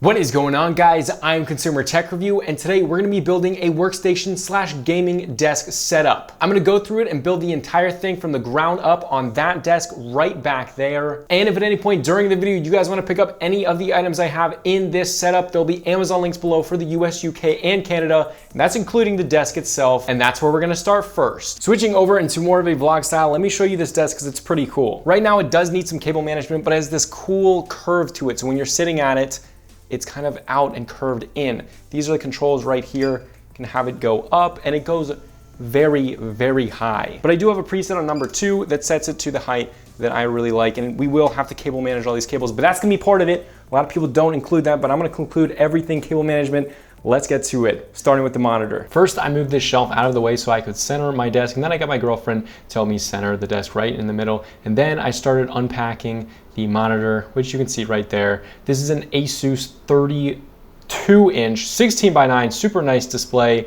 What is going on, guys? I'm Consumer Tech Review, and today we're gonna be building a workstation slash gaming desk setup. I'm gonna go through it and build the entire thing from the ground up on that desk right back there. And if at any point during the video you guys wanna pick up any of the items I have in this setup, there'll be Amazon links below for the US, UK, and Canada, and that's including the desk itself, and that's where we're gonna start first. Switching over into more of a vlog style, let me show you this desk because it's pretty cool. Right now it does need some cable management, but it has this cool curve to it, so when you're sitting at it, it's kind of out and curved in. These are the controls right here. You can have it go up and it goes very, very high. But I do have a preset on number 2 that sets it to the height that I really like, and we will have to cable manage all these cables, but that's gonna be part of it. A lot of people don't include that, but I'm gonna include everything cable management. Let's get to it, starting with the monitor. First, I moved this shelf out of the way so I could center my desk, and then I got my girlfriend to tell me center the desk right in the middle, and then I started unpacking the monitor, which you can see right there. This is an Asus 32-inch 16:9, super nice display,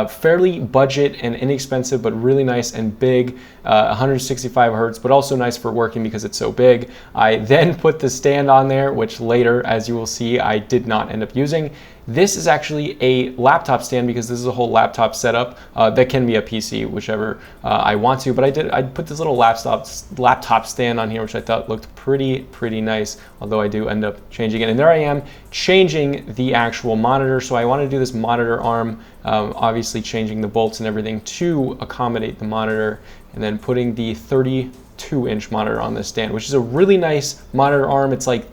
fairly budget and inexpensive, but really nice and big, 165 hertz, but also nice for working because it's so big. I then put the stand on there, which later, as you will see, I did not end up using. This is actually a laptop stand because this is a whole laptop setup that can be a PC, whichever I want to, but I put this little laptop stand on here, which I thought looked pretty nice, although I do end up changing it. And there I am changing the actual monitor. So I want to do this monitor arm, obviously changing the bolts and everything to accommodate the monitor, and then putting the 32-inch monitor on this stand, which is a really nice monitor arm. It's like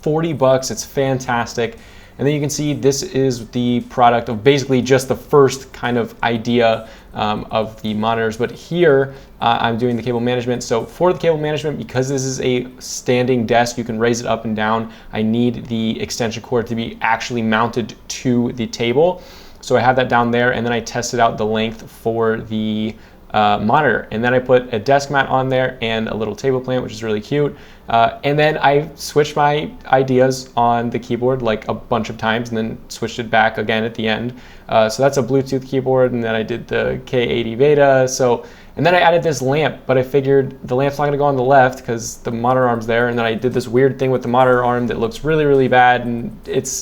40 bucks, it's fantastic. And then you can see this is the product of basically just the first kind of idea of the monitors. But here I'm doing the cable management. So for the cable management, because this is a standing desk, you can raise it up and down. I need the extension cord to be actually mounted to the table. So I have that down there, and then I tested out the length for the monitor, and then I put a desk mat on there and a little table plant, which is really cute. And then I switched my ideas on the keyboard like a bunch of times, and then switched it back again at the end. So that's a Bluetooth keyboard, and then I did the K80 Beta. And then I added this lamp, but I figured the lamp's not gonna go on the left because the monitor arm's there. And then I did this weird thing with the monitor arm that looks really bad. And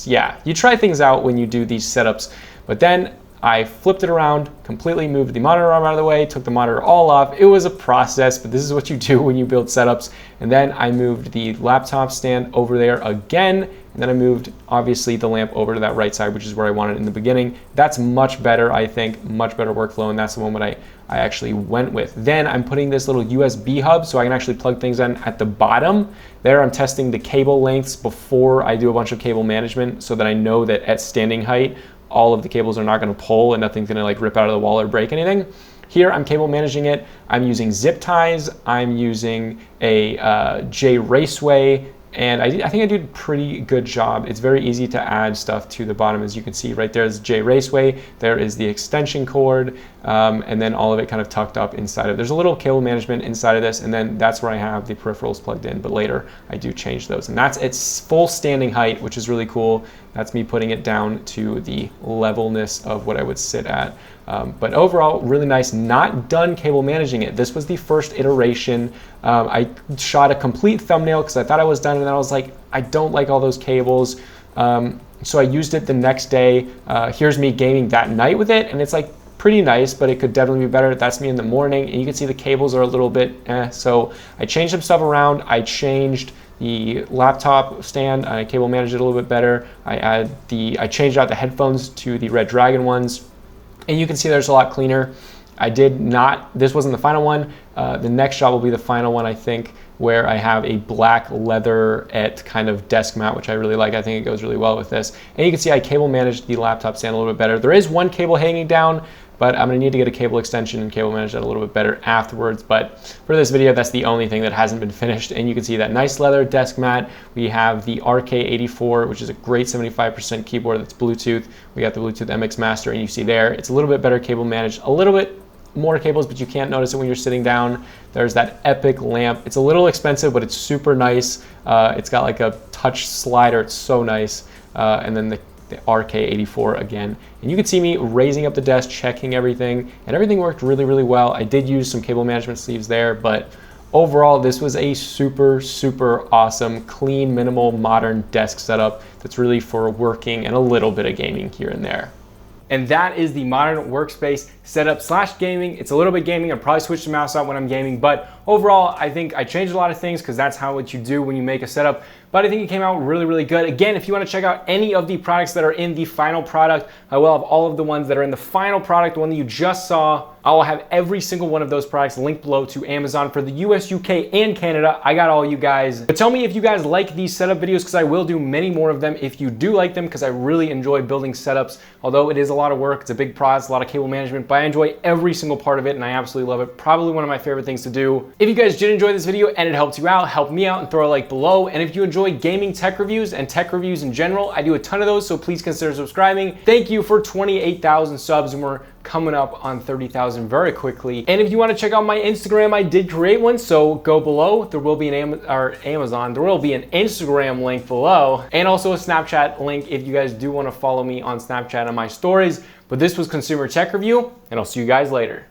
yeah, you try things out when you do these setups. But then I flipped it around, completely moved the monitor arm out of the way, took the monitor all off. It was a process, but this is what you do when you build setups. And then I moved the laptop stand over there again, and then I moved, obviously, the lamp over to that right side, which is where I wanted it in the beginning. That's much better, I think, much better workflow, and that's the one that I actually went with. Then I'm putting this little USB hub so I can actually plug things in at the bottom. There I'm testing the cable lengths before I do a bunch of cable management so that I know that at standing height, all of the cables are not going to pull and nothing's going to like rip out of the wall or break anything. Here I'm cable managing it. I'm using zip ties. I'm using a J Raceway, and I think I did a pretty good job. It's very easy to add stuff to the bottom. As you can see right there is J Raceway. There is the extension cord, and then all of it kind of tucked up inside of it. There's a little cable management inside of this, and then that's where I have the peripherals plugged in, but later I do change those. And that's its full standing height, which is really cool. That's me putting it down to the levelness of what I would sit at. But overall, really nice. Not done cable managing it. This was the first iteration. I shot a complete thumbnail because I thought I was done, and then I was like, I don't like all those cables. So I used it the next day. Here's me gaming that night with it, and it's like pretty nice, but it could definitely be better. That's me in the morning, and you can see the cables are a little bit so I changed some stuff around. I changed the laptop stand, I cable managed it a little bit better. I changed out the headphones to the Red Dragon ones, and you can see there's a lot cleaner. This wasn't the final one. The next job will be the final one, I think, where I have a black leatherette kind of desk mat, which I really like. I think it goes really well with this. And you can see I cable managed the laptop stand a little bit better. There is one cable hanging down, but I'm gonna need to get a cable extension and cable manage that a little bit better afterwards. But for this video, that's the only thing that hasn't been finished. And you can see that nice leather desk mat. We have the RK84, which is a great 75% keyboard that's Bluetooth. We got the Bluetooth MX Master, and you see there, it's a little bit better cable managed, a little bit more cables, but you can't notice it when you're sitting down. There's that epic lamp. It's a little expensive, but it's super nice. It's got like a touch slider. It's so nice. And then the RK84 again. And you can see me raising up the desk, checking everything, and everything worked really well. I did use some cable management sleeves there, but overall, this was a super awesome, clean, minimal, modern desk setup that's really for working and a little bit of gaming here and there. And that is the modern workspace setup / gaming. It's a little bit gaming. I'll probably switch the mouse out when I'm gaming, but overall, I think I changed a lot of things because that's what you do when you make a setup. But I think it came out really good. Again, if you want to check out any of the products that are in the final product, I will have all of the ones that are in the final product, the one that you just saw. I will have every single one of those products linked below to Amazon for the US, UK, and Canada. I got all you guys. But tell me if you guys like these setup videos because I will do many more of them if you do like them because I really enjoy building setups. Although it is a lot of work, it's a big process, a lot of cable management, but I enjoy every single part of it and I absolutely love it. Probably one of my favorite things to do. If you guys did enjoy this video and it helped you out, help me out and throw a like below. And if you enjoy gaming tech reviews and tech reviews in general, I do a ton of those, so please consider subscribing. Thank you for 28,000 subs and we're coming up on 30,000 very quickly. And if you want to check out my Instagram, I did create one, so go below. There will be an Amazon, there will be an Instagram link below, and also a Snapchat link if you guys do want to follow me on Snapchat on my stories. But this was Consumer Tech Review, and I'll see you guys later.